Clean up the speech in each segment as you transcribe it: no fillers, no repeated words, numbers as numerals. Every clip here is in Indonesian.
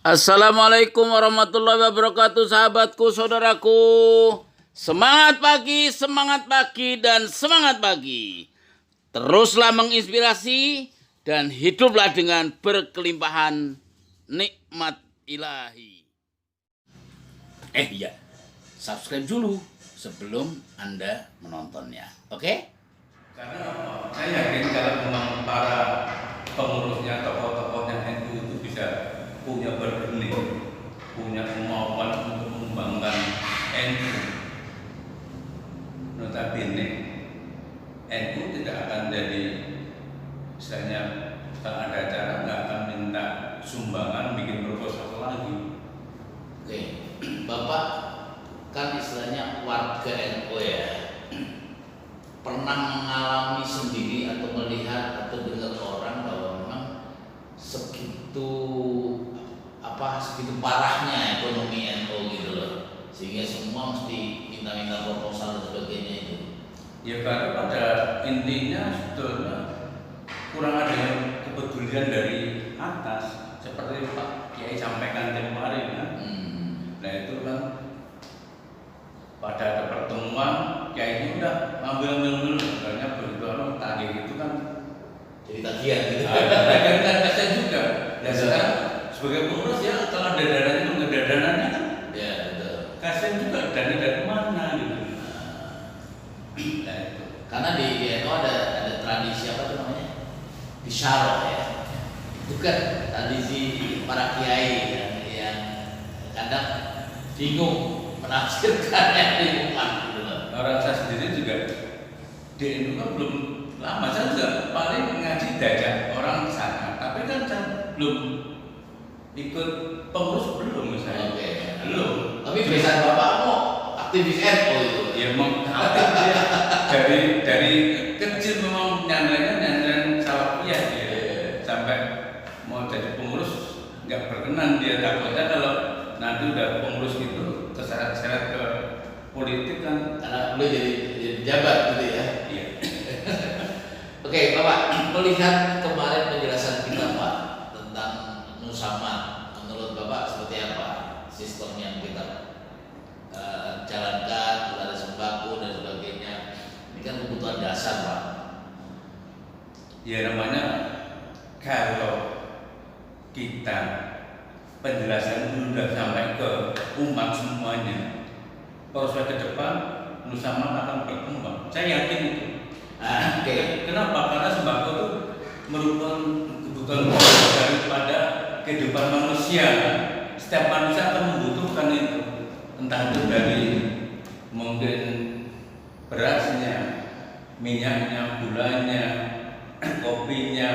Assalamualaikum warahmatullahi wabarakatuh, sahabatku, saudaraku. Semangat pagi, dan semangat pagi. Teruslah menginspirasi dan hiduplah dengan berkelimpahan nikmat ilahi. Iya, subscribe dulu sebelum Anda menontonnya, oke? Karena saya yakin kalau memang para pengurusnya, tokoh-tokohnya NU itu bisa punya bergening, punya kemauan untuk mengembangkan NU. Notabene NU tidak akan jadi, misalnya kalau ada acara nggak akan minta sumbangan bikin proposal lagi. Oke, Bapak kan istilahnya warga NU ya. Pernah mengalami sendiri atau melihat atau dengar orang bahwa memang segitu parahnya ekonomi NU gitu loh, sehingga semua mesti minta proposal dan sebagainya itu. Ya karena pada intinya sebetulnya kurang ada kepedulian dari atas, seperti Pak Kiai sampaikan kemarin kan. Nah itu kan pada ada pertemuan Kiai udah ambil dulu, karena begitu orang tagih itu kan Jadi tagihan gitu. tagihan kan kasihan juga. Dan sekarang sebagai pengurus ya kalau ada dananya nggak ada dananya kan, Ya betul. kasihan juga dana dari mana gitu. Nah itu. Karena di NU ada tradisi apa tuh namanya? Bisyarah ya. Itu kan tradisi para kiai yang kadang bingung menafsirkannya di umat gitu loh. Orang saya sendiri juga di NU kan belum lama, saya juga paling ngaji diajak orang ke sana, tapi kan saya belum ikut pengurus, belum misalnya. Oke. Belum. Tapi biasa Bapak mau aktivis NU itu. Ya mau aktif dia dari kecil memang nyanyian salafiyah dia, sampai mau jadi pengurus nggak berkenan dia, takutnya kalau nanti udah pengurus gitu terseret-seret ke politik kan, Karena boleh jadi pejabat gitu ya. iya. Oke, Bapak, melihat kemarin penjelasan kita Pak tentang Nusamat, menurut Bapak seperti apa sistem yang kita jalankan, ada sembako dan sebagainya. Ini kan kebutuhan dasar Pak. Ya namanya kalau kita penjelasan dulu udah sampai ke umat semuanya, prospek ke depan Nusamat akan berkembang. Saya yakin itu. Oke. Kenapa? Karena sembako itu merupakan kebutuhan daripada kehidupan manusia. Setiap manusia akan membutuhkan itu, entah itu dari mungkin berasnya, minyaknya, gulanya, kopinya,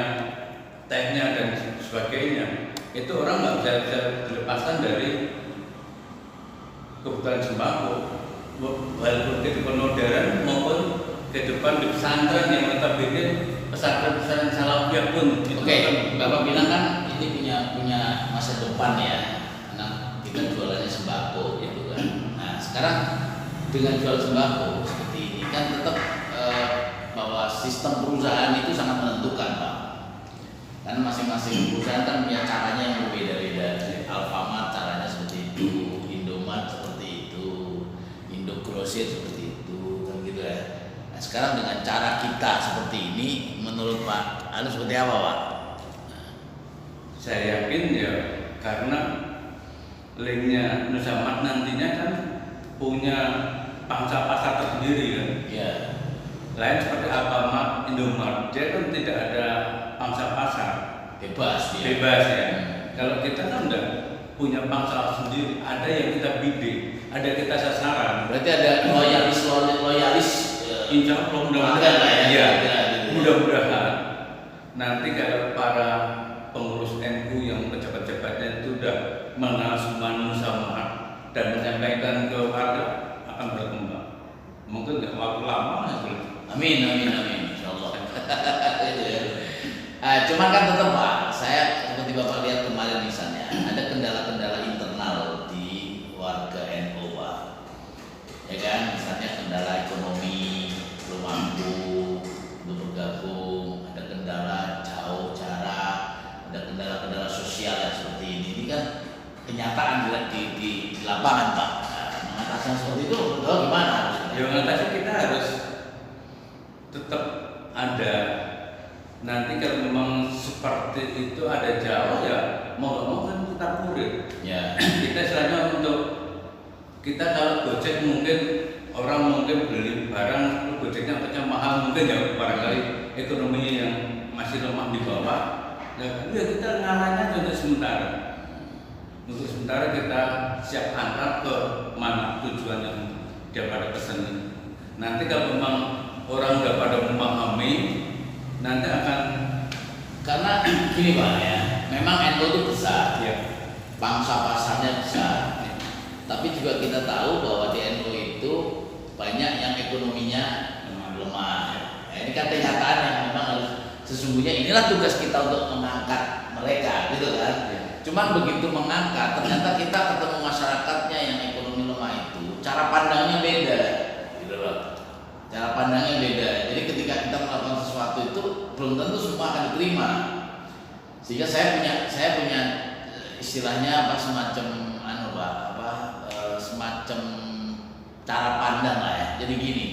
tehnya dan sebagainya. Itu orang nggak bisa dilepaskan dari kebutuhan sembako. Walaupun kehidupan modern maupun kehidupan di pesantren yang notabene pesantren salafiyah pun. Oke, Bapak bilang kan ini punya masa depan ya, karena kita jualannya sembako gitu kan. Nah sekarang dengan jual sembako seperti ini kan tetap bahwa sistem perusahaan itu sangat menentukan Pak. Karena masing-masing perusahaan kan punya caranya yang berbeda-beda. Alfamart caranya seperti itu, Indomaret seperti itu, Indogrosir seperti itu, kan gitu ya. Nah sekarang dengan cara kita seperti ini, menurut Pak Anu seperti apa Pak? Saya yakin ya karena linknya Nusamat nantinya kan punya pangsa pasar tersendiri kan. Ya. Lain seperti Alfamart, Indomaret, dia kan tidak ada pangsa pasar. Bebas dia. Bebas ya. Kalau kita kan udah punya pangsa sendiri, ada yang kita bidik, ada kita sasaran. Berarti ada loyalis. Insya Allah mudah-mudahan mudah-mudahan nanti kalau para pengurus NU yang pejabat-pejabatnya itu sudah mengenal semua Nusamat dan menyampaikan ke warga, akan berkembang. Mungkin nggak waktu lama itu. Amin, insyaallah. Itu ya. Cuman kan tetap Pak, saya seperti Bapak lihat kemarin misalnya ada kendala-kendala internal di warga NU Pak. Ya kan, misalnya kendala ekonomi, belum mampu untuk bergabung, ada kendala jauh jarak, ada kendala-kendala sosial yang seperti ini kan kenyataan di lapangan Pak. Nah, mengatasi seperti itu menurut Bapak gimana? Ya mengatasi kita harus tetap ada. Nanti kalau memang seperti itu ada Jawa ya mau nggak mau kan kita kurir. Ya. Kita istilahnya untuk kita kalau Gojek mungkin orang mungkin beli barang Gojeknya harganya mahal mungkin ya barangkali ekonomi yang masih lemah di bawah. Ya kita ngarahnya untuk sementara. Untuk sementara kita siap antar ke mana tujuan yang dia pada pesan ini. Nanti kalau memang orang udah pada memahami, nanti akan Karena gini Pak ya, memang NU itu besar, ya. pangsa pasarnya besar, tapi juga kita tahu bahwa di NU itu banyak yang ekonominya lemah. Ya, ini kan kenyataan yang memang harus sesungguhnya inilah tugas kita untuk mengangkat mereka, gitu kan. Ya. Cuman begitu mengangkat, ternyata kita ketemu masyarakatnya yang ekonomi lemah itu, cara pandangnya beda, gitu loh. Cara pandangnya beda. Jadi ketika kita melakukan sesuatu itu belum tentu semua akan diterima. Sehingga saya punya istilahnya apa semacam semacam cara pandang lah ya. Jadi gini,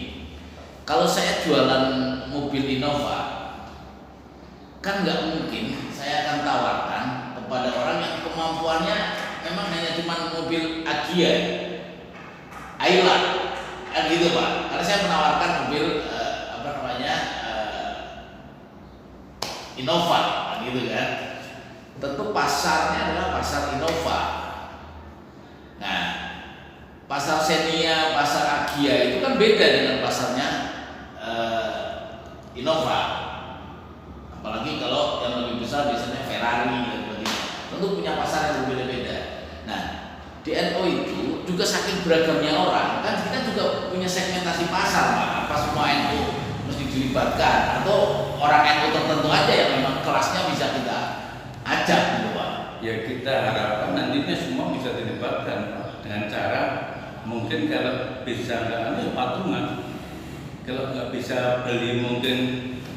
kalau saya jualan mobil Innova, kan nggak mungkin saya akan tawarkan kepada orang yang kemampuannya memang hanya cuma mobil Agya, Ayla, kan gitu Pak. Karena saya menawarkan mobil Innova, kan gitu kan. Tentu pasarnya adalah pasar Innova. Nah, pasar Xenia, pasar Agya itu kan beda dengan pasarnya Innova. Apalagi kalau yang lebih besar biasanya Ferrari dan sebagainya. Tentu punya pasar yang berbeda-beda. Nah, di NU itu juga saking beragamnya orang, kan kita juga punya segmentasi pasar, Pak. Apa semua NU mesti dilibatkan atau orang NU tertentu aja yang memang kelasnya bisa kita ajak gitu Pak. Ya kita harapkan nantinya semua bisa dilibatkan dengan cara mungkin kalau bisa nggak ada patungan, kalau nggak bisa beli mungkin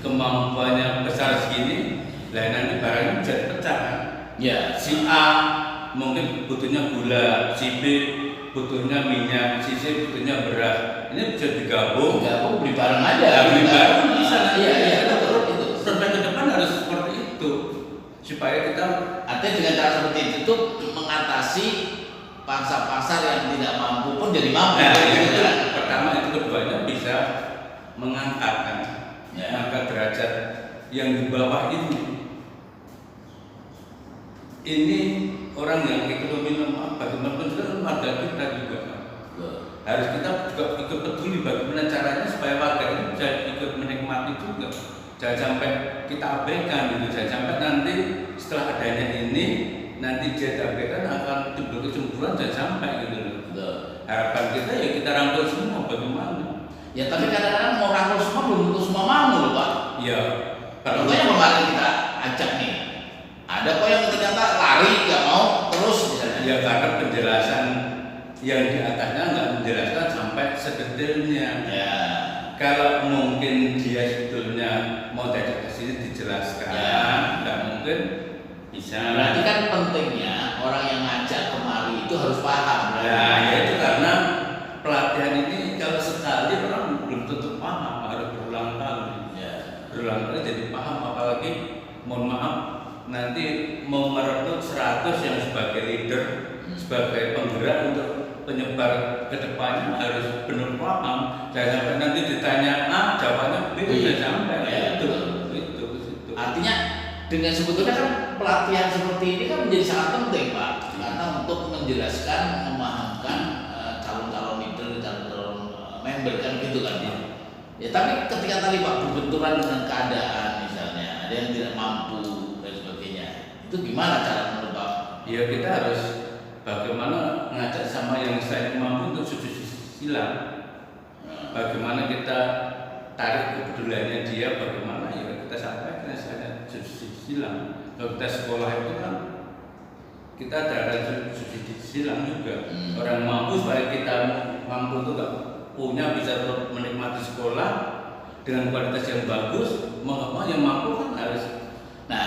kemampuannya besar segini, lah nanti barangnya bisa dipecah kan? Ya. Si A mungkin butuhnya gula, si B butuhnya minyak, si C butuhnya beras, ini bisa digabung. Gabung beli barang aja. Ya, beli barang bisa. Iya betul itu. Sampai ke depan harus seperti itu supaya kita artinya dengan cara seperti itu tuh mengatasi pangsa pasar yang tidak mampu pun jadi mampu. Nah, gitu kan? pertama itu keduanya bisa mengangkatkan, Ya. mengangkat derajat yang di bawah ini. Ini orang yang ekonomi lemah, bagaimanapun juga warga kita juga harus kita juga ikut peduli bagaimana caranya supaya warga ini bisa ikut menikmati juga. Jangan sampai kita abaikan gitu, jangan sampai nanti setelah adanya ini nanti dia diabaikan akan timbul kecemburuan, jangan sampai gitu loh. Harapan kita ya kita rangkul semua bagaimana. Ya tapi kadang-kadang mau rangkul semua belum tentu semua mau loh Pak. Iya. Contohnya kemarin kita ajak nih, ada kok yang ternyata lari nggak mau terus misalnya. Ya karena penjelasan yang di atasnya nggak menjelaskan sampai sedetailnya. Ya. Kalau mungkin dia sebetulnya mau diajak ke sini dijelaskan, Ya. nggak mungkin bisa. Berarti kan pentingnya orang yang ngajak kemari itu harus paham. Nah, ya itu karena pelatihan ini kalau sekali orang belum tentu paham, harus berulang kali. Ya. Berulang kali jadi paham, apalagi mohon maaf nanti mau merekrut 100 yang sebagai leader, sebagai penggerak untuk penyebar ke depannya harus benar paham. Jangan sampai nanti ditanya A, jawabannya B, tidak sampai. Ya, itu. Artinya dengan sebetulnya kan pelatihan seperti ini kan menjadi sangat penting Pak, karena untuk menjelaskan, memahamkan calon-calon leader, calon-calon member kan gitu kan Pak. Ya tapi ketika tadi Pak berbenturan dengan keadaan misalnya ada yang tidak mampu dan sebagainya, itu gimana cara menurut Pak? Ya kita harus bagaimana ngajak sama yang saya mampu untuk sujud silang. Bagaimana kita tarik kepeduliannya dia, bagaimana ya kita sampaikan misalnya sujud silang. Kalau kita sekolah itu kan kita ada sujud silang juga. Orang mampu supaya kita mampu itu gak punya bisa terus menikmati sekolah dengan kualitas yang bagus, mau yang mampu kan harus. Nah,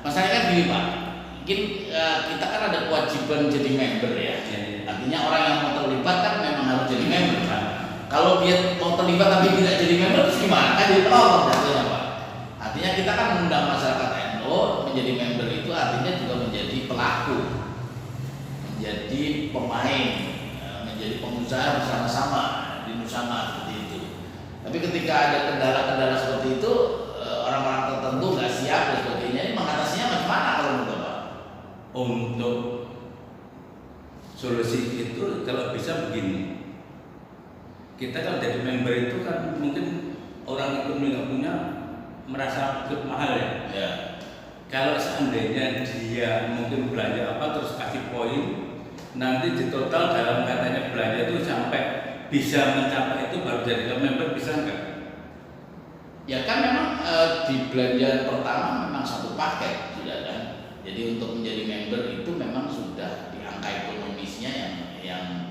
masalahnya kan gini Pak, mungkin kita kan ada kewajiban jadi member ya. Artinya orang yang mau terlibat kan memang harus jadi member kan. Kalau dia mau terlibat tapi tidak jadi member terus gimana? Kan jadi pelawak jatuhnya Pak. Artinya kita kan mengundang masyarakat NU menjadi member itu artinya juga menjadi pelaku, menjadi pemain, menjadi pengusaha bersama-sama di Nusama seperti itu. Tapi ketika ada kendala-kendala seperti itu, orang-orang tertentu nggak siap dan sebagainya, ini mengatasinya bagaimana kalau menurut Bapak? Untuk solusi itu kalau bisa begini, kita kalau jadi member itu kan mungkin orang itu nggak punya merasa ikut mahal ya. Ya. Kalau seandainya dia mungkin belanja apa terus kasih poin, nanti di total dalam katanya belanja itu sampai bisa mencapai itu baru jadi member, bisa enggak? Ya kan memang di belanja pertama memang satu paket sudah kan. Jadi untuk menjadi member itu memang sudah di angka ekonomisnya yang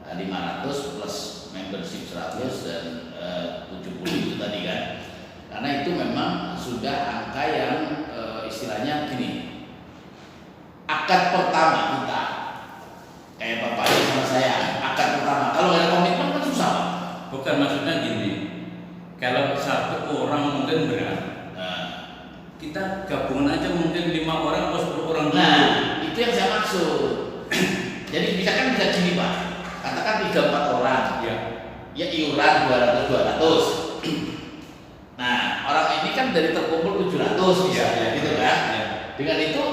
500 plus membership 100 dan 70 itu tadi kan. Karena itu memang sudah angka yang istilahnya gini. Akad pertama kita kayak Bapak sama saya, akad pertama. Kalau nggak ada komitmen kan susah Pak. Bukan, maksudnya gini, kalau satu orang mungkin berat, kita gabungan aja mungkin 5 orang atau 10 orang dulu. Nah, itu yang saya maksud. Jadi bisa gini Pak, katakan 3-4 orang, ya iuran 200. Nah, orang ini kan dari terkumpul 700 misalnya, gitu kan? Ya. Dengan itu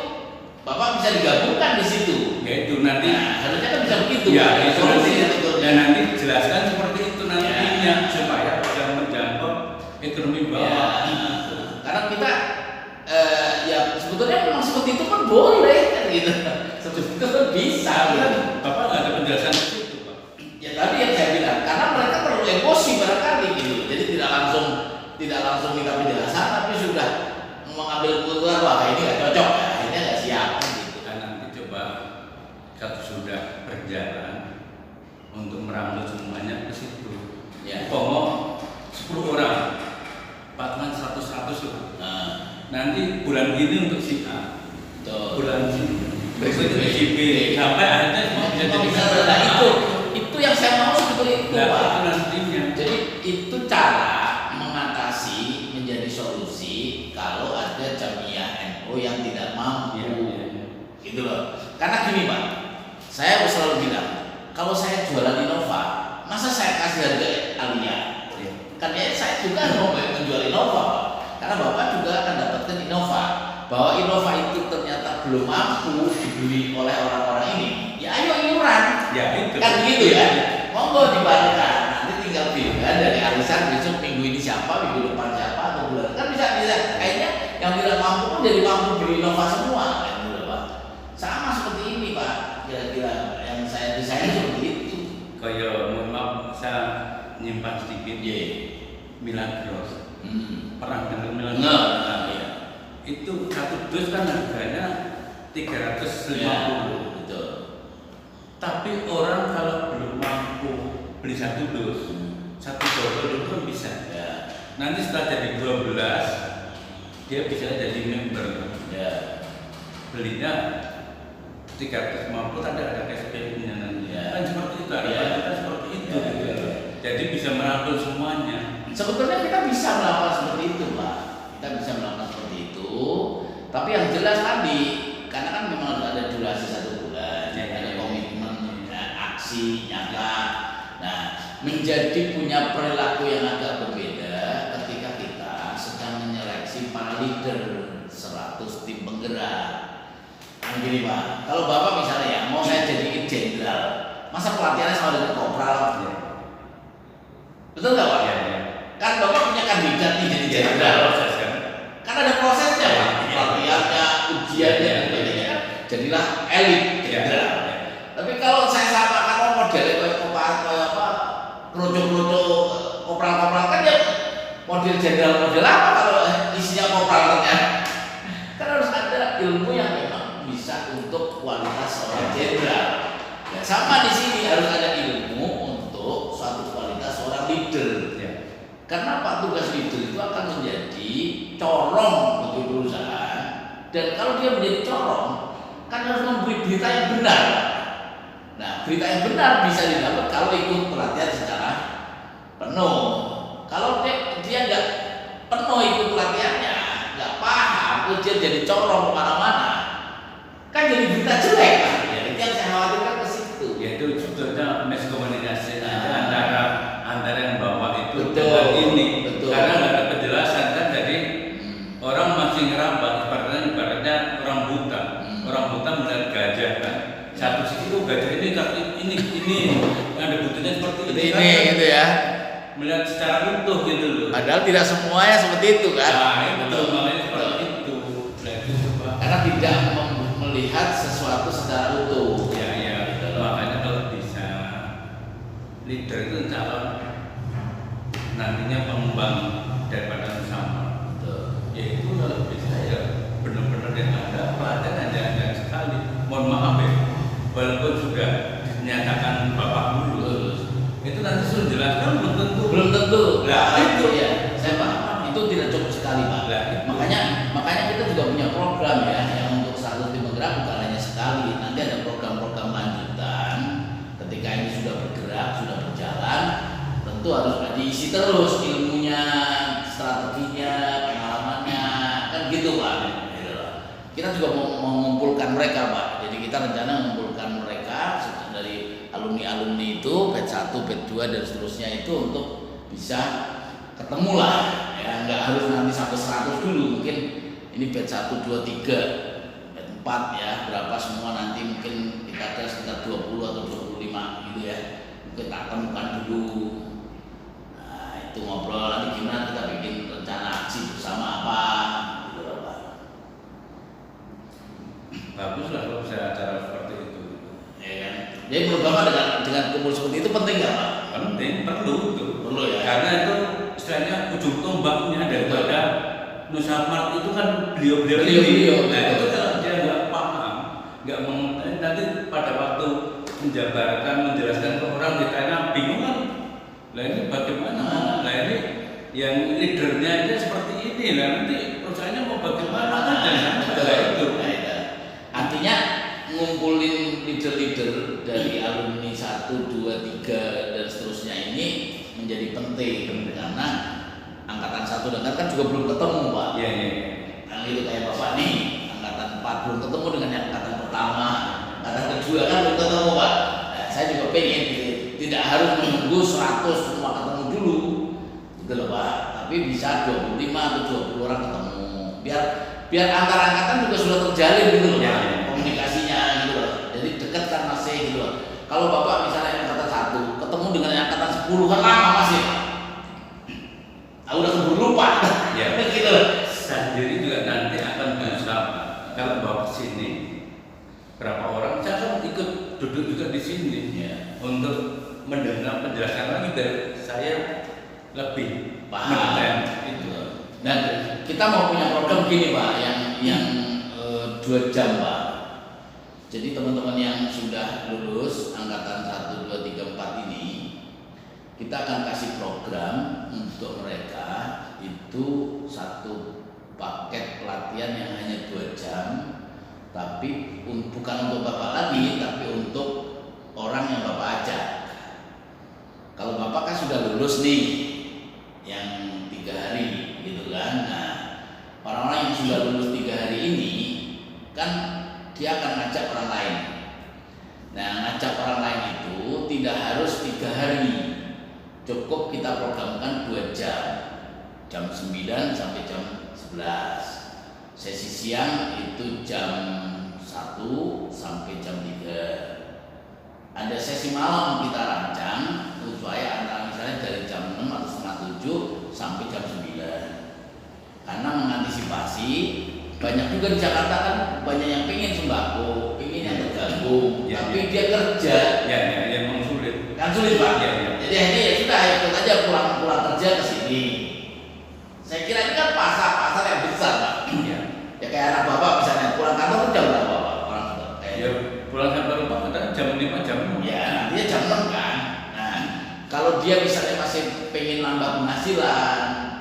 Bapak bisa digabungkan di situ. Ya itu nanti. Nah, harusnya kan bisa begitu. Ya, itu nanti. Dan Dan nanti jelaskan seperti itu nantinya supaya bisa menjangkau ekonomi bawah. Ya, karena kita ya sebetulnya memang seperti itu kan boleh kan gitu. Seperti itu kan bisa. Gitu. Bapak nggak ada penjelasan di situ, Pak. Ya tadi yang saya bilang, karena mereka perlu emosi barangkali gitu. Jadi tidak langsung minta penjelasan, tapi sudah mengambil keputusan wah ini nggak cocok, ya, akhirnya nggak siap gitu. Dan nanti coba kalau sudah berjalan untuk merangkul semuanya ke situ. Ya. Pokoknya 10 orang, Pak 100 loh. Nanti bulan ini untuk si A, bulan ini berikutnya si B, sampai akhirnya semua bisa jadi member. Nah itu yang saya mau seperti itu Nah, Pak. itu nantinya. Jadi itu cara mengatasi menjadi solusi kalau ada jamiah NU yang tidak mampu, gitu loh. Karena gini Pak, saya selalu bilang kalau saya jualan Innova, masa saya kasih harga Alia? Kan ya saya juga mau menjual Innova Pak. Karena Bapak juga akan dapatkan Innova. Bahwa Innova itu ternyata belum mampu dibeli oleh orang-orang ini, ya ayo iuran. Ya itu. Kan gitu ya. Monggo dibayarkan. Nanti tinggal pilih dari arisan besok minggu ini siapa, minggu depan siapa atau bulan. Kan bisa. Kayaknya yang tidak mampu pun jadi mampu beli Innova semua kan gitu Pak. Sama seperti ini Pak. Kira-kira yang saya desain seperti itu. Kayak mohon maaf saya nyimpan sedikit. Milagros. Pernah dengar Milagros? Nah, ya. Itu satu dus kan harganya 350. Ya, betul. Tapi orang kalau belum mampu beli satu dus, satu botol itu kan bisa. Ya. Nanti setelah jadi 12, dia bisa jadi member. Ya. Belinya 350 ada cashback-nya nanti. Ya. Kan seperti itu, harapan kita seperti itu. Ya. Jadi bisa merangkul semuanya. Sebetulnya kita bisa melakukan seperti itu Pak. Kita bisa melakukan seperti itu. Tapi yang jelas tadi, karena kan memang harus ada durasi 1 bulan, ada komitmen, aksi nyata. Nah, menjadi punya perilaku yang agak berbeda ketika kita sedang menyeleksi para leader 100 tim penggerak. Yang gini Pak, kalau Bapak misalnya ya mau saya jadiin jenderal, masa pelatihannya sama dengan kopral? Betul nggak Pak? Ya. Kan Bapak punya kandidat nih jadi jenderal. Kan ada prosesnya Pak, pelatihannya, ujiannya, dan sebagainya kan jadilah elit jenderal. Tapi kalau saya samakan modelnya kayak projo-projo kopral-kopral kan ya model jenderal model apa kalau isinya kopral ternyata? Kan harus ada ilmu yang memang bisa untuk kualitas seorang jenderal. Ya, sama di sini harus ada ilmu untuk suatu kualitas seorang leader. Karena Pak tugas leader itu akan menjadi corong bagi perusahaan, dan kalau dia menjadi corong kan harus memberi berita yang benar. Nah, berita yang benar bisa didapat kalau ikut pelatihan secara penuh. Kalau dia nggak penuh ikut pelatihannya, nggak paham, terus dia jadi corong kemana-mana, kan jadi berita jelek kan? Ya, itu yang saya khawatirkan ke situ. Yaitu sebetulnya miskomunikasi antara yang bawa itu Betul, dengan ini, betul. karena nggak ada penjelasan kan, jadi orang masih ngerambah, ibaratnya orang buta, orang buta melihat gajah kan, satu sisi itu gajah ini ada bututnya seperti Ini kan, gitu ya. melihat secara utuh gitu loh. Padahal tidak semuanya seperti itu kan? Nah, itu makanya seperti itu. Nah, itu coba. Karena tidak melihat sesuatu secara utuh. Ya, Gitu loh. makanya kalau bisa leader itu calon nantinya pengembang daripada bersama. Betul. Ya itu kalau bisa ya benar-benar yang ada pelatihan hanya sekali. Mohon maaf ya, walaupun sudah dinyatakan bapak lulus, itu nanti sudah jelaskan belum tentu. Belum tentu. Nah, itu ya, saya paham. Itu tidak cukup sekali, Pak. Nah, itu. Makanya kita juga punya program ya yang untuk status tim bergerak bukan hanya sekali. Nanti ada program-program lanjutan. Ketika ini sudah bergerak, sudah berjalan, tentu harus diisi terus ilmunya, strateginya, pengalamannya, kan gitu, Pak. Gitu loh. Kita juga mau mengumpulkan mereka, Pak. Jadi kita rencana mengumpulkan mereka dari alumni-alumni itu, batch 1, batch 2 dan seterusnya itu untuk bisa ketemu lah ya, nggak harus nanti sampai 100 dulu, mungkin ini batch 1, 2, 3, batch 4 ya, berapa semua nanti mungkin kita ada sekitar 20 atau 25 gitu ya, mungkin tak temukan dulu. Nah itu ngobrol nanti gimana kita bikin rencana aksi bersama apa gitu loh, Pak. Bagus lah kalau bisa acara seperti itu. Ya kan? Jadi menurut Bapak dengan kumpul seperti itu penting nggak, Pak? Penting, perlu itu. Perlu ya. Karena itu istilahnya ujung tombaknya daripada Nusamart itu kan beliau-beliau Beliau-beliau. Nah itu kalau dia nggak paham, nggak mengerti, nanti pada waktu menjabarkan, menjelaskan ke orang ditanya bingung kan. Lah ini bagaimana? Lah ini yang leadernya aja seperti ini, lah nanti perusahaannya mau bagaimana kan? Nah itu. Artinya ngumpulin leader-leader dari alumni 1, 2, 3 dan seterusnya ini menjadi penting karena angkatan 1 dan kan juga belum ketemu, Pak. Iya. Kan itu kayak Bapak nih, angkatan 4 belum ketemu dengan yang angkatan pertama, angkatan kedua kan belum ketemu, Pak. Nah, saya juga pengen gitu. Tidak harus menunggu 100 semua ketemu dulu, gitu loh, Pak. Tapi bisa 25 atau 20 orang ketemu. Biar antar angkatan juga sudah terjalin gitu loh, Pak. Komunikasinya gitu loh. Jadi dekat kan masih gitu loh. Kalau Bapak misalnya angkatan 1 ketemu dengan yang angkatan 10 kan lama masih. Udah keburu lupa. Ya. Gitu loh. Saya sendiri juga nanti akan berusaha kalau bawa ke sini berapa orang saya akan ikut duduk juga di sini Ya. untuk mendengar penjelasan lagi dari saya lebih Paham. itu. Dan kita mau punya program gini, Pak, yang 2 jam, Pak. Jadi teman-teman yang sudah lulus angkatan 1, 2, 3, 4 ini kita akan kasih program untuk mereka itu satu paket pelatihan yang hanya 2 jam, tapi bukan untuk Bapak lagi, tapi untuk orang yang Bapak ajak. Kalau Bapak kan sudah lulus nih, yang 3 hari, gitu kan. Nah, orang-orang yang sudah lulus 3 hari ini, kan dia akan ngajak orang lain. Nah, ngajak orang lain itu tidak harus 3 hari, cukup kita programkan 2 jam, jam 9 sampai jam 11. Sesi siang itu jam 1 sampai jam 3. Ada sesi malam kita rancang supaya antara misalnya dari jam 6 atau setengah 7 sampai jam 9. Karena mengantisipasi banyak juga di Jakarta kan banyak yang pengen sembako, pengen yang tergabung, Ya, tapi ya. dia kerja. Ya, memang sulit. Kan sulit, Pak. Ya. Jadi akhirnya ya sudah ikut aja pulang kerja ke sini. Saya kira ini kan pasar yang besar, Pak. Ya. Ya kayak anak Bapak misalnya pulang kantor tuh jam berapa, Pak? Pulang kantor kayak Ya pulang sampai rumah kita jam 5 jam 6. ya nantinya jam 6 kan. Nah, kalau dia misalnya masih pengen nambah penghasilan,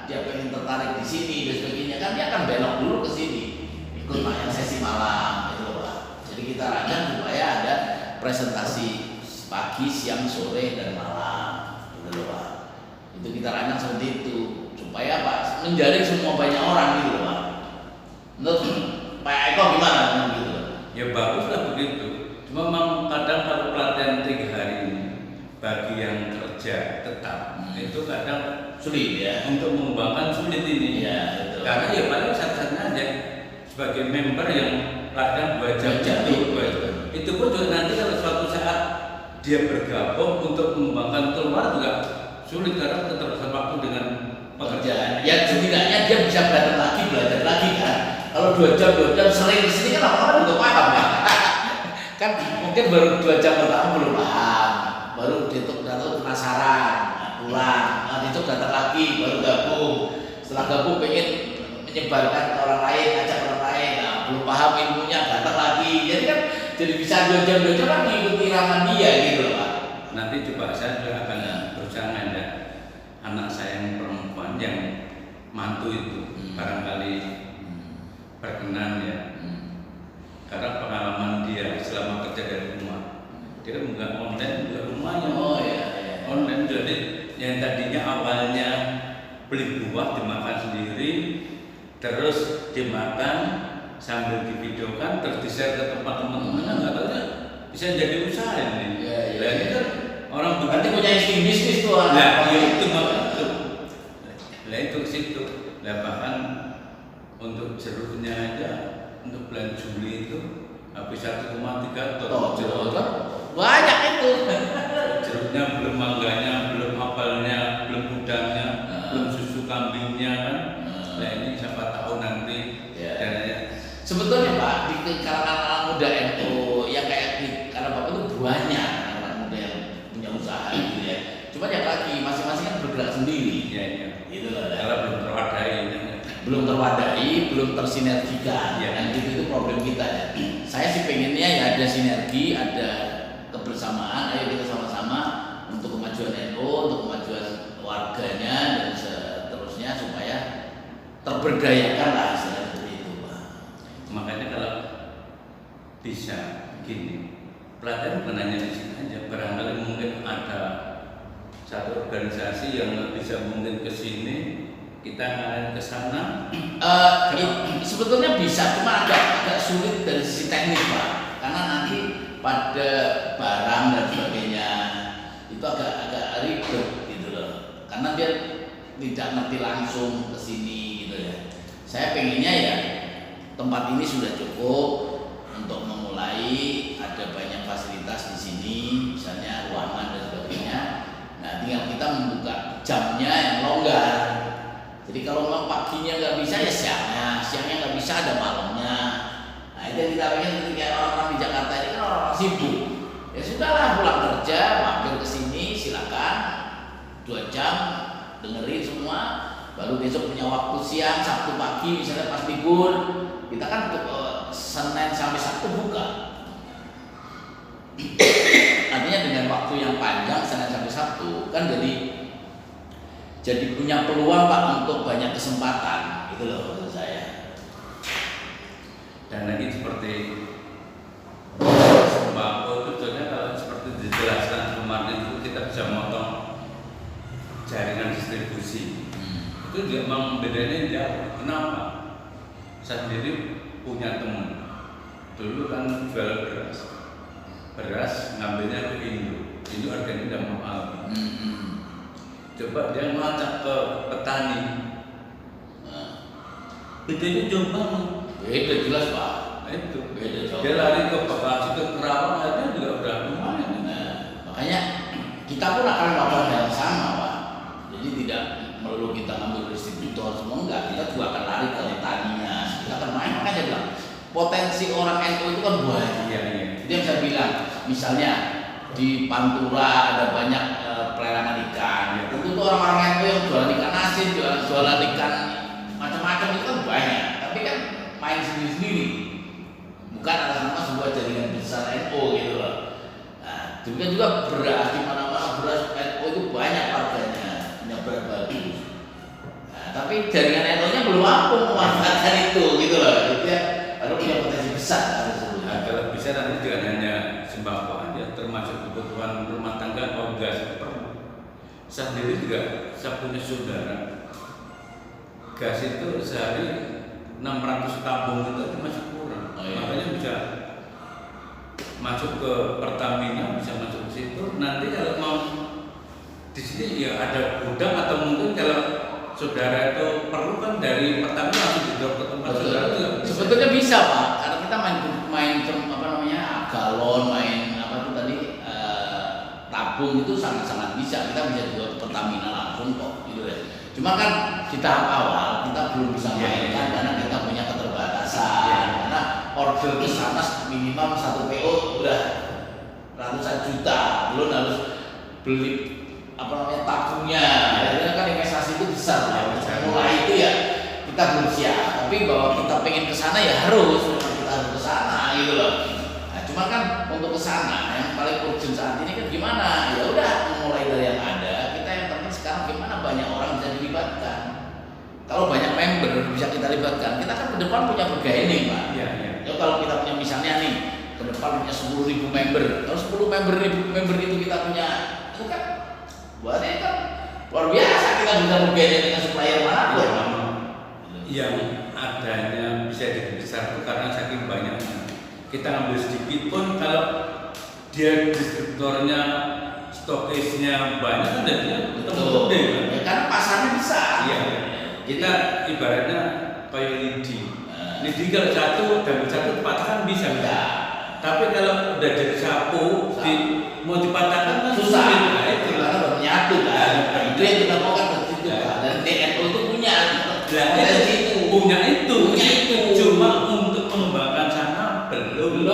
dia pengen tertarik di sini dan sebagainya, kan dia akan belok dulu ke sini, ikut yang sesi malam gitu loh, Pak. Jadi kita rancang supaya ada presentasi pagi, siang, sore, dan malam, gitu loh Pak. Itu kita rancang seperti itu supaya Pak menjaring semua banyak orang gitu loh Pak. Menurut Pak Eko gimana gitu? Ya baguslah begitu. Cuma memang kadang kalau pelatihan 3 hari ini bagi yang kerja tetap itu kadang Sulit ya. untuk mengembangkan sulit ini. Iya, betul. Karena ya paling satu-satunya aja sebagai member yang pelatihan 2 jam itu pun juga nanti kalau suatu saat dia bergabung untuk mengembangkan keluar juga sulit karena keterbatasan waktu dengan pekerjaan. Ya setidaknya dia bisa belajar lagi kan. Kalau 2 jam sering di sini kan orang-orang juga paham ya. Kan mungkin baru 2 jam pertama belum paham, baru dituk datang penasaran, pulang, dituk datang lagi, baru gabung. Setelah gabung pengen menyebarkan ke orang lain, ajak orang lain, belum paham ilmunya datang lagi. Jadi kan jadi bisa 2 jam kan mengikuti iraman dia gitu loh Pak. Nanti coba saya juga akan berusaha ngajak anak saya yang perempuan yang mantu itu barangkali berkenan ya. Karena pengalaman dia selama kerja dari rumah, dia kan bukan online juga rumahnya. Oh iya. Online, jadi yang tadinya awalnya beli buah dimakan sendiri, terus dimakan sambil divideokan, terus di-share ke tempat teman-temannya, nggak tahu ya bisa jadi usaha ini. Iya. Nah, ini kan orang Berarti punya insting bisnis tuh anak. Nah, itu maksud. Nah itu ke situ. Nah bahkan untuk jeruknya aja untuk bulan Juli itu habis 1,3 ton. Jeruk Banyak itu. Jeruknya belum mangganya, belum apelnya, belum udangnya, belum susu kambingnya kan. Nah ini siapa tahu nanti. Ya. Sebetulnya Pak di kalangan anak muda NU yang kayak di karena Bapak itu banyak anak muda yang punya usaha gitu ya. Cuma yang lagi masing-masing kan bergerak sendiri. Iya. Gitu loh. Kalau belum terwadai. Belum terwadai, belum tersinergikan. Ya. Dan itu problem kita ya. Saya sih pengennya ya ada sinergi, ada kebersamaan. Ayo kita sama-sama untuk kemajuan NU, untuk kemajuan warganya dan seterusnya supaya terberdayakan lah istilahnya seperti itu Pak. Makanya kalau bisa gini, pelatihan bukan hanya di sini aja. Barangkali mungkin ada satu organisasi yang bisa mungkin ke sini, kita ngalahin ke sana. Sebetulnya bisa, cuma agak sulit dari sisi teknis Pak, karena nanti pada barang dan sebagainya itu agak ribet gitu loh, karena dia tidak ngerti langsung ke sini gitu ya. Saya pengennya ya tempat ini sudah cukup untuk memulai, ada banyak fasilitas di sini, misalnya ruangan dan sebagainya. Nah, tinggal kita membuka jamnya yang longgar. Jadi kalau memang paginya nggak bisa ya siangnya nggak bisa ada malamnya. Nah itu yang kita pengen ketika orang-orang di Jakarta ini kan orang-orang sibuk. Ya sudahlah pulang kerja mampir ke sini silakan 2 jam dengerin semua. Baru besok punya waktu siang Sabtu pagi misalnya pas libur kita kan Senin sampai Sabtu buka. Artinya dengan waktu yang panjang Senin sampai Sabtu kan jadi punya peluang Pak untuk banyak kesempatan, itu loh maksud saya. Dan lagi seperti sembako itu sebenarnya kalau seperti dijelaskan kemarin itu kita bisa motong jaringan distribusi. Itu juga memang bedanya jauh. Kenapa? Saya sendiri punya teman dulu kan jual beras ngambilnya ke Indo harganya udah mahal. Coba dia melacak ke petani, bedanya jauh banget. Beda jelas Pak. Itu Beda jauh. dia lari ke Bekasi ke Kerawang aja juga udah lumayan. Makanya kita pun akan melakukan hal yang sama Pak. Jadi tidak melulu kita ngambil distributor semua enggak, kita juga akan lari ke petaninya. Kita akan main, makanya bilang potensi orang NU itu kan banyak. Iya. Dia bisa bilang, misalnya di Pantura ada banyak pelelangan ikan. Ya, tentu tuh orang-orang NU yang jualan ikan asin, jualan ikan macam-macam itu kan banyak. Tapi kan main sendiri-sendiri. Bukan atas nama sebuah jaringan besar NU gitu loh. Nah, juga beras di mana-mana beras NU itu banyak harganya, punya beras bagus. Nah, tapi jaringan NU-nya belum mampu memanfaatkan itu gitu loh. Jadi ya baru punya potensi besar harus dulu. Nah, kalau bisa nanti jangan hanya sembako aja, termasuk kebutuhan rumah tangga atau gas perlu. Saya sendiri juga, saya punya saudara, gas itu sehari 600 tabung itu masih kurang. Oh, iya. Makanya bisa masuk ke Pertamina, bisa masuk ke situ. Nanti kalau mau di sini ya ada gudang atau mungkin kalau saudara itu perlu kan dari Pertamina langsung didrop ke tempat saudara itu. Sebetulnya bisa Pak, karena kita main apa namanya galon, main apa itu tadi tabung itu sangat-sangat bisa. Kita bisa juga ke Pertamina langsung kok, gitu ya. Cuma kan di tahap awal kita belum bisa mainkan karena kita punya keterbatasan. Karena order ke sana minimal 1 PO udah ratusan juta, belum harus beli apa namanya tabungnya. Karena kan investasi itu besar lah. Mulai itu ya kita belum siap. Tapi bahwa kita pengen ke sana ya harus ke sana gitu loh. Nah, cuma kan untuk ke sana yang paling urgent saat ini kan gimana? Ya udah mulai dari yang ada. Kita yang penting sekarang gimana banyak orang bisa dilibatkan. Kalau banyak member bisa kita libatkan, kita kan ke depan punya bargaining Pak. Iya. Ya kalau kita punya misalnya nih ke depan punya 10.000 member, kalau 10 member itu kita punya, itu kan berarti kan luar biasa kita bisa bargaining dengan supplier manapun. Yang adanya bisa jadi besar itu karena saking banyaknya. Kita ambil sedikit pun kalau dia distributornya stokisnya banyak kan dia tetap gede kan? Ya, karena pasarnya besar. Iya. Kita ibaratnya kayak lidi kalau satu dan satu dipatahkan bisa enggak? Tapi kalau udah jadi sapu mau dipatahkan kan susah. Nah, itu Karena baru nyatu kan. Itu yang kita mau kan begitu kan. Dan DNO itu punya. Punya itu. Cuma untuk mengembangkan sana belum.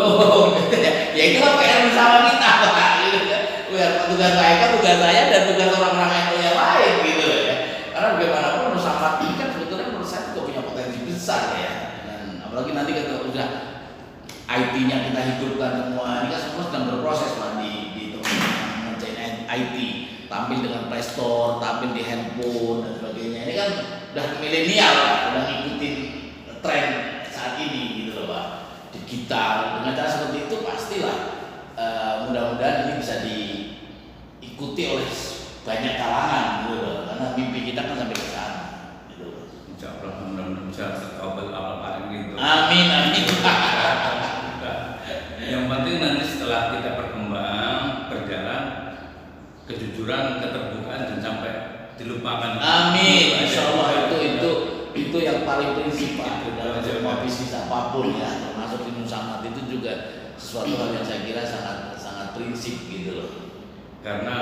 Ya itu kan PR bersama kita Pak. Tugas saya, tugas saya dan tugas orang-orang yang lain gitu ya. Karena bagaimanapun Nusamad ini kan sebetulnya menurut saya juga punya potensi besar ya. Dan apalagi nanti kita udah IT-nya kita hidupkan semua, ini kan semua sedang berproses Pak di teman-teman ngerjain IT, tampil dengan Play Store, tampil di handphone dan sebagainya. Ini kan udah milenial Pak, udah ngikutin tren saat ini gitu loh Pak. Digital dengan cara seperti itu pastilah mudah-mudahan ini bisa diikuti oleh banyak kalangan gitu loh. Karena mimpi kita kan sampai ke sana gitu loh. Insya Allah mudah-mudahan bisa terkabul apa-apa gitu. Amin. Yang penting nanti setelah kita berkembang, berjalan, kejujuran, keterbukaan dan sampai dilupakan. Amin. Insya Allah itu yang paling prinsip Pak dalam semua bisnis apapun ya, termasuk di Nusamad itu juga sesuatu hal yang saya kira sangat prinsip gitu loh. Karena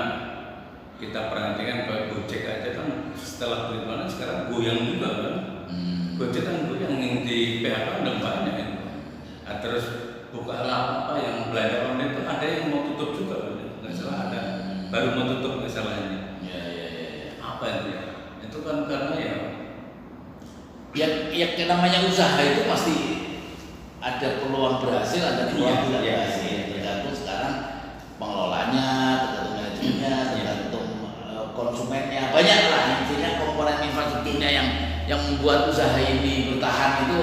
kita perhatikan kalau Gojek aja kan setelah bagaimana sekarang goyang juga kan. Gojek kan goyang yang di PHK udah banyak ya. Nah, terus Bukalapak yang belanja online itu ada yang mau tutup juga, nggak salah ada, baru mau tutup masalahnya. Ya. Apa itu ya? Itu kan karena Ya namanya usaha itu pasti ada peluang berhasil, ada peluang tidak berhasil. Tergantung sekarang pengelolanya, tergantung manajemennya, tergantung konsumennya, banyak lah intinya komponen infrastrukturnya yang membuat usaha ini bertahan itu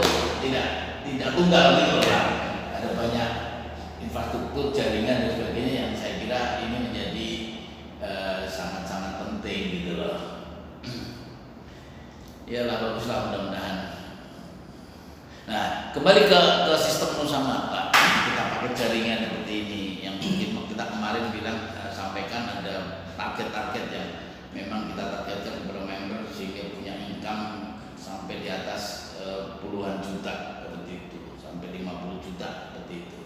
tidak tunggal gitu loh Pak. Ada banyak infrastruktur, jaringan dan sebagainya yang saya kira ini menjadi sangat-sangat penting gitu loh. Yalah baguslah mudah-mudahan. Nah kembali ke sistem Nusamad Pak, kita pakai jaringan seperti ini yang mungkin kita kemarin bilang sampaikan ada target-target yang memang kita targetkan kepada member sehingga punya income sampai di atas puluhan juta seperti itu, sampai 50 juta seperti itu.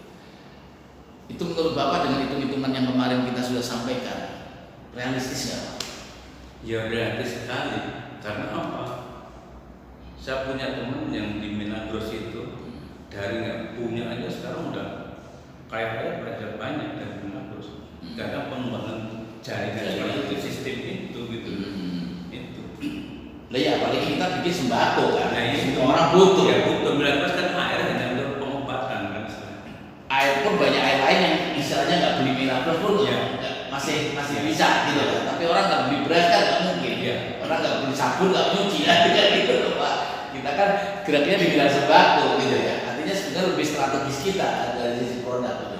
Itu menurut Bapak dengan hitung-hitungan yang kemarin kita sudah sampaikan realistis nggak Pak? Ya realistis sekali. Karena apa? Saya punya teman yang di Minagros itu dari nggak punya aja sekarang udah kayak belajar banyak dari Minagros. Karena pengembangan jaringan seperti itu, sistem itu gitu. Itu. Lah ya paling kita bikin sembako kan. Nah, semua orang butuh. Ya butuh. Minagros kan air hanya untuk pengobatan kan. Air pun banyak air lain yang istilahnya nggak beli Minagros pun masih bisa gitu kan. Tapi orang nggak beli beras kan nggak mungkin. Ya. Orang nggak beli sabun nggak nyuci kan gitu loh Pak. Kita kan geraknya di bidang sembako gitu ya. Artinya biasanya lebih strategis kita dari sisi produk gitu.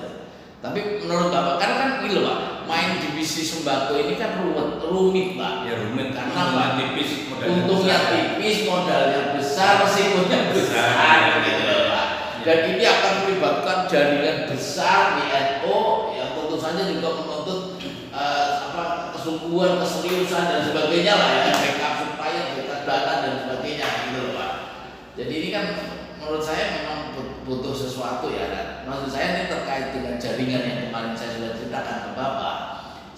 Tapi menurut Bapak kan gitu Pak, main di bisnis sembako ini kan rumit Pak. Ya rumit Karena untungnya Pak, tipis, untungnya tipis, modalnya besar, resikonya besar gitu loh Pak. Dan ini akan melibatkan jaringan besar di NO yang tentu saja juga menuntut kesungguhan, keseriusan dan sebagainya lah ya, backup supplier, backup data dan sebagainya gitu loh Pak. Jadi ini kan menurut saya memang butuh sesuatu ya. Dan maksud saya ini terkait dengan jaringan yang kemarin saya sudah ceritakan ke Bapak.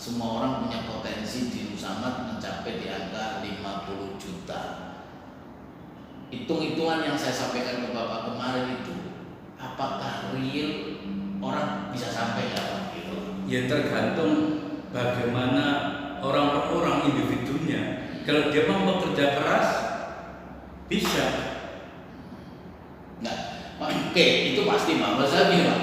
Semua orang punya potensi di Nusamat mencapai di angka 50 juta. Hitung-hitungan yang saya sampaikan ke Bapak kemarin itu, apakah real orang bisa sampai nggak Pak? Gitu. Ya tergantung bagaimana orang per orang individunya. Kalau dia mau bekerja keras, bisa. Nah, oke, itu pasti Pak. Maksud saya gini Pak,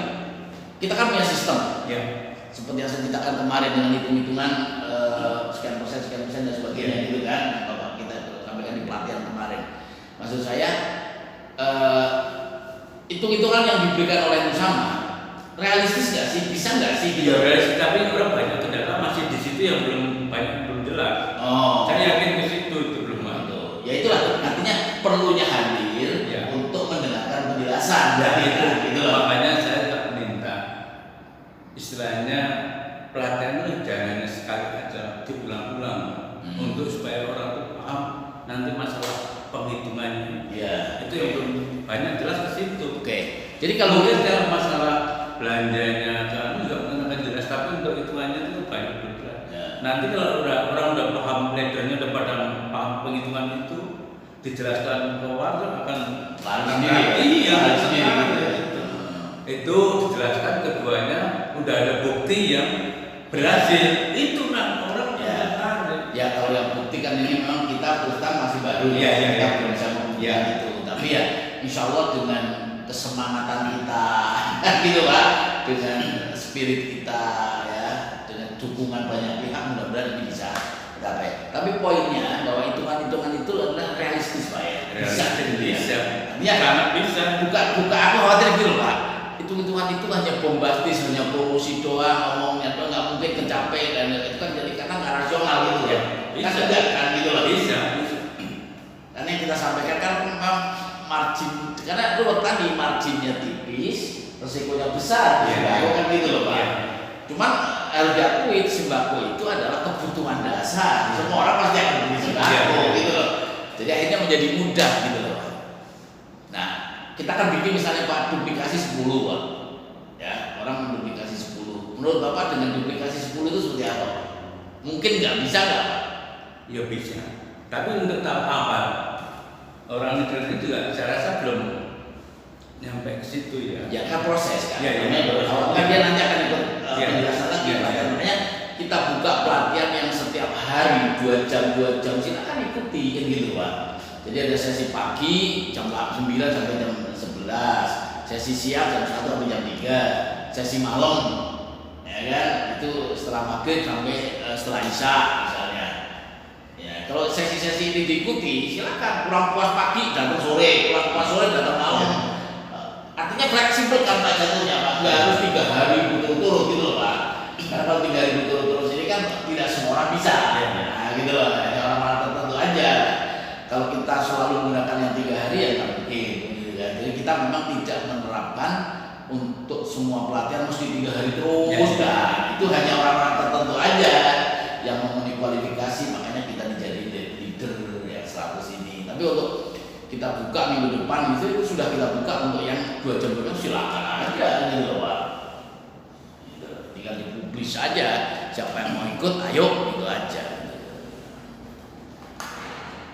kita kan punya sistem. Ya. Seperti yang saya ceritakan kemarin dengan hitung-hitungan sekian persen dan sebagainya gitu kan, Bapak kita sampaikan di pelatihan kemarin. Maksud saya hitung-hitungan yang diberikan oleh Nusama realistis nggak sih, bisa nggak sih? Ya realistis, tapi orang banyak kendala masih di situ yang belum jelas. Oh, Saya yakin ke situ itu belum ada. Ya itulah artinya perlunya hadir Ya. untuk mendengarkan penjelasan dari itu, gitu loh. Makanya saya tak minta istilahnya pelatihan itu jangan sekali aja diulang-ulang untuk supaya orang itu paham nanti masalah penghitungannya. Ya. Itu yang belum banyak jelas ke situ. Oke. Jadi kalau Mungkin kalau masalah belanjanya kan juga akan jelas, tapi untuk hitungannya itu banyak belum jelas. Ya. Nanti kalau orang udah paham leadernya, udah pada paham penghitungan itu, dijelaskan ke warga akan lari sendiri. Iya, lari sendiri gitu. gitu. Itu dijelaskan keduanya udah ada bukti yang berhasil. Itu kan orang Ya. tertarik. Ya kalau yang bukti kan ini memang kita terus terang masih baru Iya, iya, kita iya. belum bisa membuktikan itu. Tapi ya insya Allah dengan kesemangatan kita, gitu Pak, dengan spirit kita ya, dengan dukungan banyak pihak mudah-mudahan ini bisa tercapai. Tapi poinnya bahwa hitungan-hitungan itu adalah realistis Pak ya. Bisa gitu ya. Bisa. Ya, Sangat bisa. buka aku khawatir gitu Pak. Hitung-hitungan itu hanya bombastis, hanya promosi doang, ngomongnya doang, nggak mungkin kecapai dan itu kan jadi karena nggak rasional gitu ya. Kan Bisa. enggak kan gitu loh. Bisa. Karena yang kita sampaikan kan memang margin, karena lu tadi marginnya tipis, resikonya besar, Iya. sembako kan gitu loh Pak. Iya. Cuman harus diakui sembako itu adalah kebutuhan dasar. Semua orang pasti akan beli sembako Iya. gitu loh. Jadi akhirnya menjadi mudah gitu loh. Nah, kita kan bikin misalnya Pak duplikasi 10 Pak. Ya, orang menduplikasi 10. Menurut Bapak dengan duplikasi 10 itu seperti apa? Mungkin nggak bisa nggak Pak? Ya bisa. Tapi untuk tahap apa? Orang negeri itu juga saya rasa belum nyampe ke situ ya. Ya kan proses kan. Ya, ya. Namanya baru awal. Kan dia nanti akan ikut Ya. penjelasan lagi Ya, Pak. ya. Makanya kita buka pelatihan yang setiap hari 2 jam silakan ikuti kan gitu Pak. Jadi ada sesi pagi jam 9 sampai jam 11, sesi siang jam 1 sampai jam 3, sesi malam ya kan itu setelah maghrib sampai setelah isya misalnya. Ya, kalau sesi-sesi ini diikuti silakan, kurang puas pagi datang sore, kurang puas sore datang malam. Artinya fleksibel kan Pak jatuhnya Pak, nggak harus 3 hari berturut-turut gitu loh Pak. Karena kalau 3 hari berturut-turut ini kan tidak semua orang bisa, nah gitu loh, hanya orang-orang tertentu aja. Kalau kita selalu menggunakan yang 3 hari ya nggak mungkin. Gitu kan. Jadi kita memang tidak menerapkan untuk semua pelatihan mesti 3 hari terus, nah itu hanya orang-orang tertentu aja yang memenuhi kualifikasi, makanya kita dijadiin leader yang 100 ini. Tapi untuk kita buka minggu depan itu sudah kita buka untuk yang 2 jam silakan aja gitu loh Pak. Gitu. Tinggal dipublis aja, siapa yang mau ikut ayo gitu aja.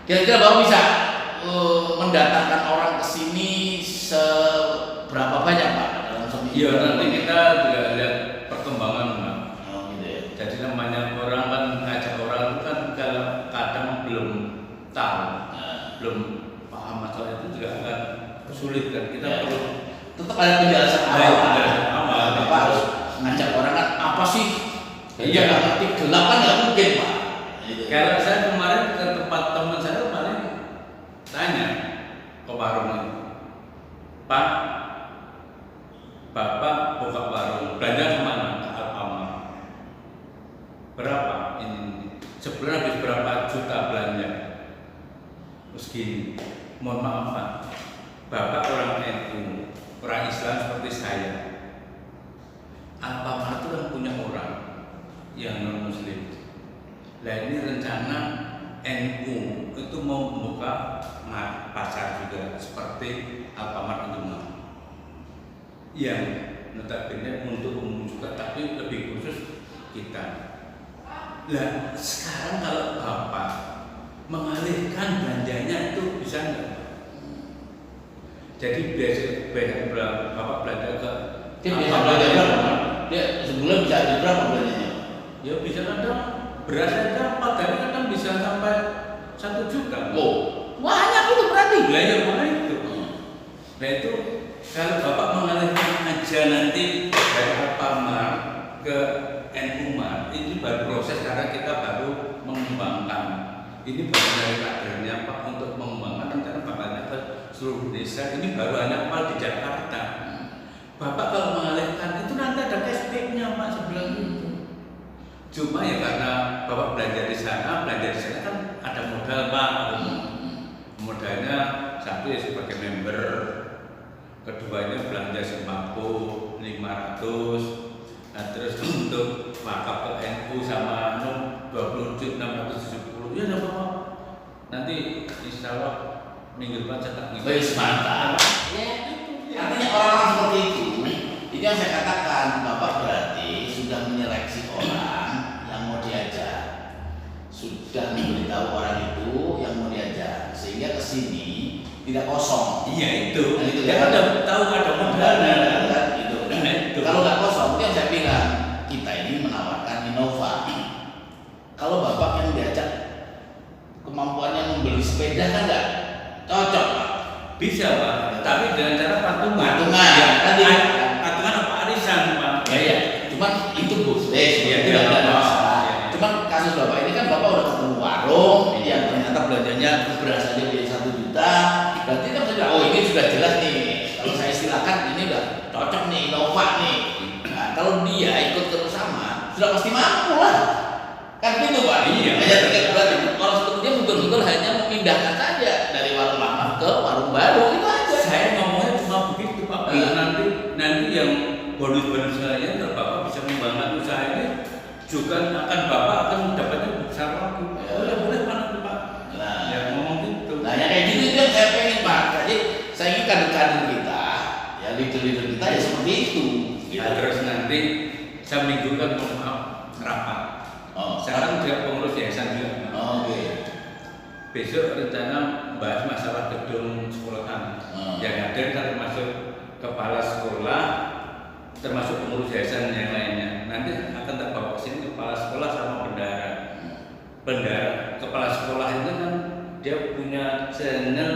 Kira-kira Bapak bisa mendatangkan orang ke sini seberapa banyak Pak dalam seminggu? Iya, nanti kita juga lihat perkembangan Pak. Oh gitu ya. Jadi namanya orang kan ngajak orang itu kan kalau kadang belum tahu, belum paham masalah itu juga akan sulit kan. Kita Ya. perlu Tetap ada penjelasan Ada awal. penjelasan awal. Bapak harus ngajak orang kan apa sih? Iya. Dia nggak ngerti gelap kan nggak mungkin Pak. Gitu. Kalau saya kemarin ke tempat teman saya kemarin tanya ke Pak Romi, Pak, Bapak buka warung, belanja kemana? Ke Alfamart. Berapa ini? Sebulan habis berapa juta belanja? Terus gini, mohon maaf Pak, Bapak orang NU, orang Islam seperti saya. Alfamart itu kan punya orang yang non Muslim. Nah ini rencana NU itu mau membuka pasar juga seperti Alfamart Indomaret yang notabene untuk umum juga, tapi lebih khusus kita. Nah sekarang kalau Bapak mengalihkan belanjanya itu bisa nggak? Jadi biasa Bapak belanja ke Dia biasa belanja berapa? Dia sebulan bisa ada berapa belanjanya? ya bisa kadang beras aja 4 hari kadang bisa sampai 1 juta. Oh, banyak itu berarti. Belanja mana itu? Nah itu kalau Bapak mengalihkan aja nanti dari Alfamart ke NU-Mart, ini baru proses karena kita baru mengembangkan. Ini baru dari kadernya Pak untuk mengembangkan rencana bakatnya ke seluruh desa. Ini baru hanya Pak di Jakarta. Bapak kalau mengalihkan itu nanti ada cashback-nya Pak sebelah itu. Cuma ya karena Bapak belanja di sana kan ada modal Pak. Modalnya satu ya sebagai member, keduanya belanja sembako 500. Nah terus untuk wakaf ke NU sama 20 670 ya enggak apa-apa. Nanti insya Allah minggu depan saya tak ngikut. Baik, mantap. Ya, artinya orang-orang seperti itu yang saya katakan, Bapak berarti sudah menyeleksi orang yang mau diajak, sudah memberitahu orang itu yang mau diajak, sehingga kesini tidak kosong. Iya itu. Nah, itu Dia kan ada tahu ada modalnya. kan itu. Kalau nggak kosong, itu yang saya bilang, kita ini menawarkan Innova. Kalau Bapak yang diajak kemampuannya membeli sepeda kan nggak cocok Pak. Bisa Pak, tapi dengan cara patungan. Patungan, Ya, tadi. patungan apa arisan Pak? Ya, cuman itu boleh, Iya, tidak ada iya. masalah. Iya. Cuman kasus Bapak ini kan Bapak udah ketemu warung, yang ternyata belanjanya beras aja di 1 juta, berarti kan sudah, oh ini sudah jelas nih. Kalau saya istilahkan ini udah cocok nih, Innova nih. Nah, kalau dia ikut terus sama, sudah pasti mampu lah. Kan gitu Pak. Iya. Hanya terkait berarti kalau seperti dia betul-betul hanya memindahkan saja dari warung lama ke warung baru itu aja. Saya ngomongnya cuma begitu Pak. Nanti yang bonus-bonus saya Bapak bisa mengembangkan usaha ini juga akan Bapak akan mendapatnya besar lagi. Boleh mana tuh Pak? Nah, Ya ngomong gitu. nah yang kayak gitu itu yang saya pengen Pak. Jadi saya ingin kader-kader kita, ya leader-leader kita ya seperti itu. Gitu. Nah, terus nanti saya minggu kan mohon maaf rapat. Oh, Sekarang juga pengurus yayasan juga. Oke. Besok rencana bahas masalah gedung sekolahan. Yang hadir kan termasuk kepala sekolah, termasuk pengurus yayasan yang lainnya. Nanti akan terbawa ke sini kepala sekolah sama bendahara. Bendahara kepala sekolah itu kan dia punya channel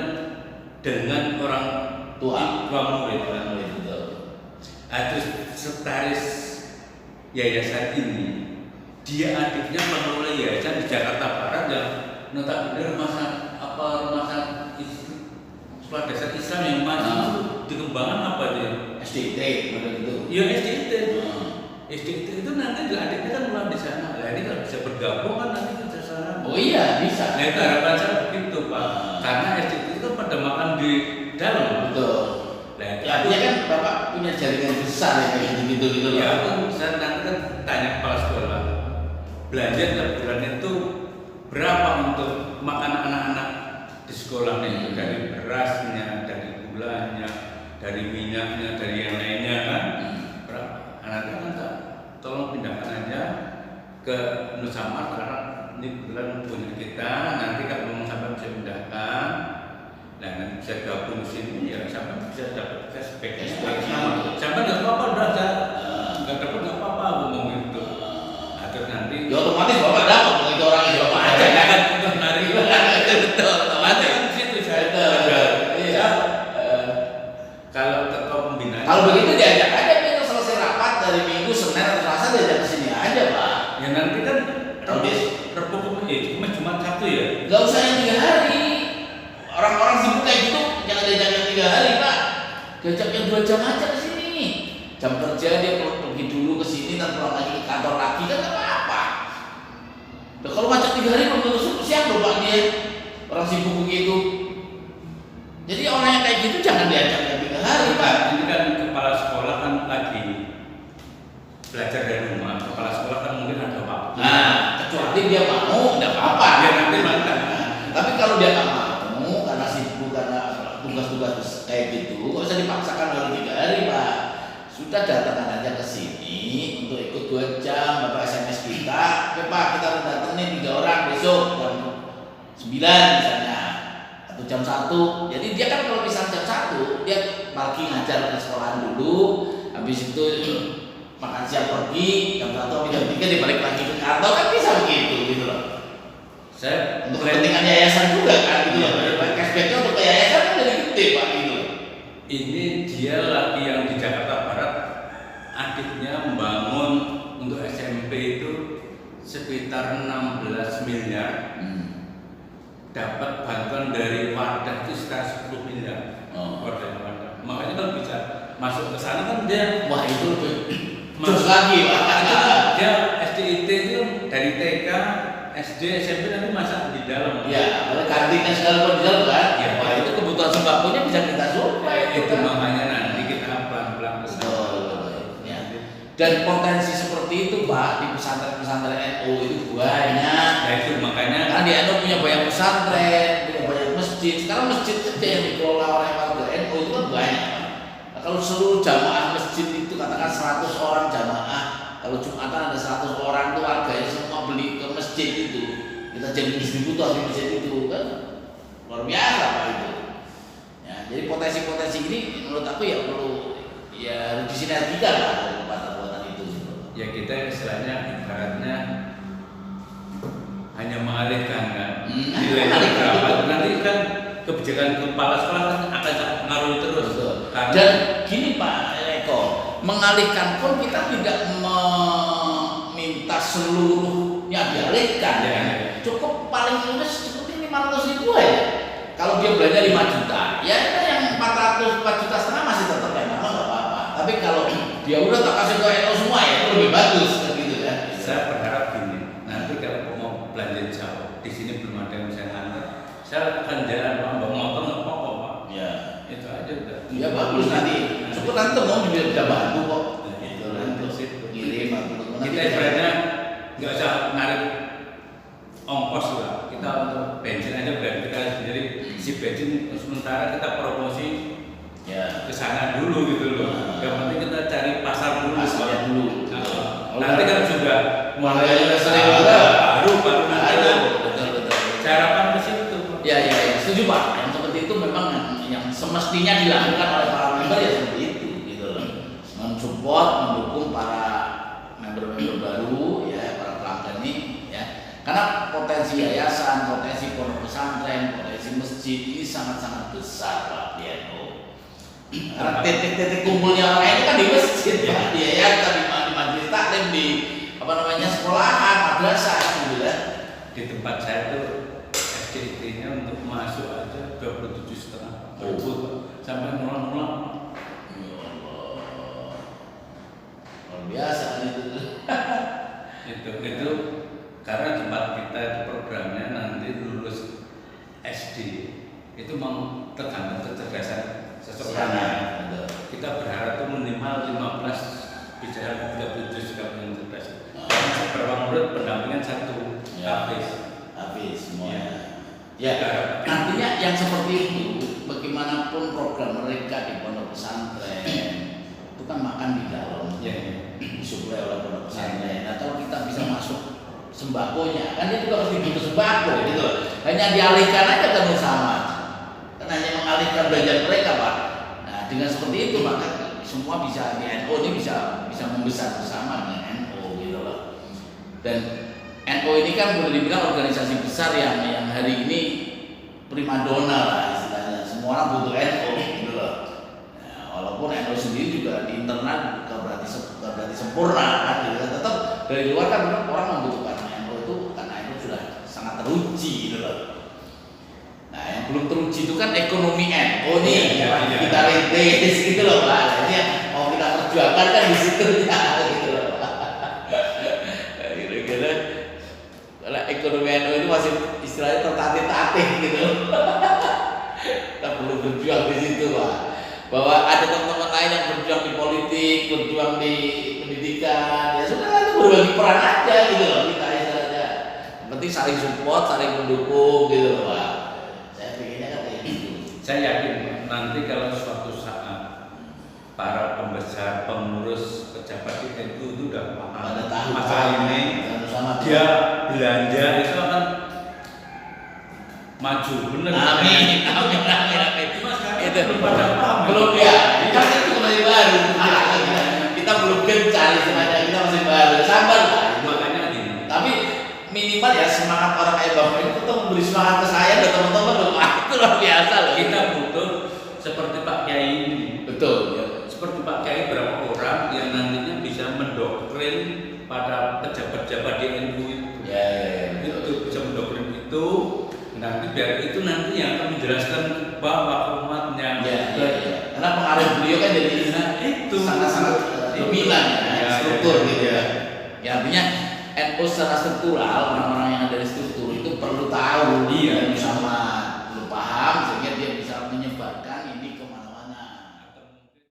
dengan orang tua murid. Terus sekretaris yayasan ini dia adiknya mengelola yayasan di Jakarta Barat yang notabene rumah sekolah dasar Islam yang masih itu dikembangkan apa dia? SDT model itu. Ya SDT. SDT itu nanti adiknya kan mulai di sana. Nah ini kalau bisa bergabung kan nanti kerjasama. Oh iya bisa. Nah itu harapan saya begitu Pak. Karena SDT itu kan pada makan di dalam. Betul. Nah itu Artinya kan Bapak punya jaringan besar ya kayak gitu loh. ya kan saya nanti kan tanya kepala sekolah. Belanja tiap bulan itu berapa untuk makan anak-anak di sekolah itu, dari berasnya, dari gulanya, dari minyaknya, dari yang lainnya kan berapa? Nanti kan tolong pindahkan aja ke Nusamar karena ini kebetulan punya kita. Nanti kalau mau sampai bisa pindahkan, nah nanti bisa gabung di sini ya sampai bisa dapat cashback sama. Sampai nggak apa-apa udah nggak dapat nggak apa-apa ngomong itu. Nanti ya otomatis Bapak dapat begitu orang yang Bapak aja kan untuk hari betul otomatis kan situ saya iya. Kalau ketua pembinaan Kalau begitu diajak aja kita selesai rapat dari Minggu, Senin atau Selasa diajak ke sini aja Pak. ya nanti kan Habis Rabu Kamis cuma satu ya. nggak usah yang 3 hari. Orang-orang sibuk kayak gitu jangan diajak yang 3 hari Pak. Diajak yang 2 jam aja ke sini. jam kerja dia pergi dulu ke sini dan pulang lagi ke kantor lagi kan nggak apa-apa. Nah, kalau macet 3 hari belum tentu siap loh Pak dia, orang sibuk begitu. Jadi orang yang kayak gitu jangan diajak 3 hari Pak. Ini kan kepala sekolah kan lagi belajar dari rumah. Kepala sekolah kan mungkin ada waktu. Nah, kecuali dia mau, nggak apa-apa. Ya nanti mantap. Tapi kalau dia nggak mau karena sibuk karena tugas-tugas kayak gitu, nggak usah dipaksakan baru 3 hari Pak. Sudah datangkan aja ke sini untuk ikut 2 jam, Bapak SMS kita, oke Pak kita udah datang nih 3 orang besok jam 9 misalnya atau jam 1. Jadi dia kan kalau misal jam 1 dia pagi ngajar ke sekolahan dulu, habis itu makan siang pergi jam 1 sampai jam 3 dia balik lagi ke kantor kan bisa begitu gitu loh. Saya Untuk kepentingan yayasan juga kan gitu loh. Cashbacknya untuk ke yayasan kan jadi gede Pak gitu. ini dia lagi yang di Jakarta Barat, adiknya membangun untuk SMP itu sekitar 16 miliar. Dapat bantuan dari Wadah itu sekitar 10 miliar. Wadah. Makanya kan bisa masuk ke sana kan dia Wah itu lebih terus lagi Pak. Dia SDIT itu dari TK, SD, SMP nanti masak di dalam. Ya, kalau kantinnya segala di dalam kan. Ya. Wah itu kebutuhan sembakonya bisa kita supply. Itu makanya nanti kita pelan-pelan ke sana. Betul. Ya. Dan potensi seperti itu Pak di pesantren-pesantren NU itu banyak. Nah itu makanya Karena di NU punya banyak pesantren, punya banyak masjid. Sekarang masjid saja yang dikelola oleh warga NU itu kan banyak. Nah, kalau seluruh jamaah masjid itu katakan 100 orang jamaah, kalau Jumatan ada 100 orang itu warganya semua beli ke masjid itu. Kita jadi distributor di masjid itu kan luar biasa Pak itu. Ya, jadi potensi-potensi ini menurut aku ya perlu ya disinergikan lah kekuatan-kekuatan itu. ya kita istilahnya ibaratnya hanya mengalihkan kan nilai berapa nanti kan kebijakan kepala sekolah kan akan mengaruhi terus. Karena Dan gini Pak Eko, mengalihkan pun kita tidak meminta seluruhnya dialihkan. Ya. Cukup paling mudah seperti 500 ribu aja. Kalau dia belanja 5 juta, ya kan yang 4 juta setengah masih tetap ya nggak apa-apa. Tapi kalau dia udah tak kasih ke NU semua ya itu lebih bagus kan gitu kan. saya berharap gini, nanti kalau mau belanja jauh di sini belum ada yang bisa nganter, saya akan jalan Pak, bawa motor nggak apa-apa Pak. Ya. Itu aja udah. Ya bagus nanti. Cukup nanti mau bisa bantu kok. Nah, Gitu nanti nanti situ. kirim atau Kita ibaratnya nggak usah narik ongkos lah. Kita untuk bensin aja biar kita sendiri si bensin sementara kita promosi ya ke sana dulu gitu loh. Yang penting kita cari pasar dulu. pasarnya dulu. Nanti kan sudah mulai sering baru nanti. Betul. Saya harapkan ke situ. Ya, setuju Pak. Yang seperti itu memang yang semestinya dilakukan oleh para member ya seperti itu, gitu loh. Mensupport, mendukung para member-member baru, ya para pelanggan ini, ya. Karena potensi yayasan, potensi pondok pesantren, potensi masjid ini sangat-sangat besar Pak di NU. Karena titik-titik kumpulnya orang itu kan di masjid, Pak, di yayasan, di majelis taklim, di sekolahan, madrasah, gitu ya. Di tempat saya tuh SDIT-nya untuk masuk aja 27,5 sampai mula-mula. Ya Allah, luar biasa kan itu. itu karena tempat kita itu programnya nanti lulus SD itu mau tergantung kecerdasan seseorang. Kita berharap tuh minimal 15 bisa 37 juga yang cerdas. Beberapa murid pendampingan 1 habis semuanya. Ya, artinya yang seperti itu, bagaimanapun program mereka di pondok pesantren itu kan makan di dalam, disuplai oleh pondok pesantren. Nah, kalau kita bisa masuk sembakonya, kan dia juga harus butuh sembako, gitu. Hanya dialihkan aja kan bersama, kan hanya mengalihkan belanja mereka, Pak. Nah, dengan seperti itu maka semua bisa di NU ini bisa membesar bersama dengan NU, gitu loh. Dan NU ini kan boleh dibilang organisasi besar yang hari ini primadona lah istilahnya. Semua orang butuh NU gitu loh. Nah, walaupun NU sendiri juga di internal bukan berarti sempurna kan gitu. Tetap dari luar kan orang membutuhkan NU itu karena NU sudah sangat teruji gitu loh. Nah, yang belum teruji itu kan ekonomi NU nih. Kita rintis gitu loh Pak. Jadi yang mau kita perjuangkan kan di situ ya gitu loh. Kira-kira kalau ekonomi NU itu masih istilahnya tertatih-tatih gitu. Kita perlu berjuang di situ Pak. Bahwa ada teman-teman lain yang berjuang di politik, berjuang di pendidikan, ya sudah itu berbagi peran aja gitu loh kita istilahnya. Yang penting saling support, saling mendukung gitu loh Pak. Saya pikirnya kan kayak gitu. Saya yakin nanti kalau suatu saat para pembesar, pengurus, pejabat di NU itu udah Pada tahu masalah ini, sama dia belanja itu akan maju bener. Amin. Mas kan Itu belum pada paham. belum ya. Kita itu masih baru. Kita belum gencar sebenarnya, kita masih baru. Sabar Pak. Makanya gini. Tapi minimal ya semangat orang kayak Bapak itu tuh memberi semangat ke saya dan teman-teman loh. Wah, itu luar biasa loh. Kita butuh seperti Pak Kiai ini. Betul. Ya. Seperti Pak Kiai berapa orang yang nantinya bisa mendoktrin pada pejabat-pejabat di NU itu. Ya. Itu bisa mendoktrin itu. Nanti biar itu nanti yang akan menjelaskan bahwa umatnya. Ya. Karena pengaruh beliau kan jadi itu sangat-sangat dominan ya, struktur gitu ya. Ya artinya NU secara struktural, orang-orang yang ada di struktur itu perlu tahu Iya.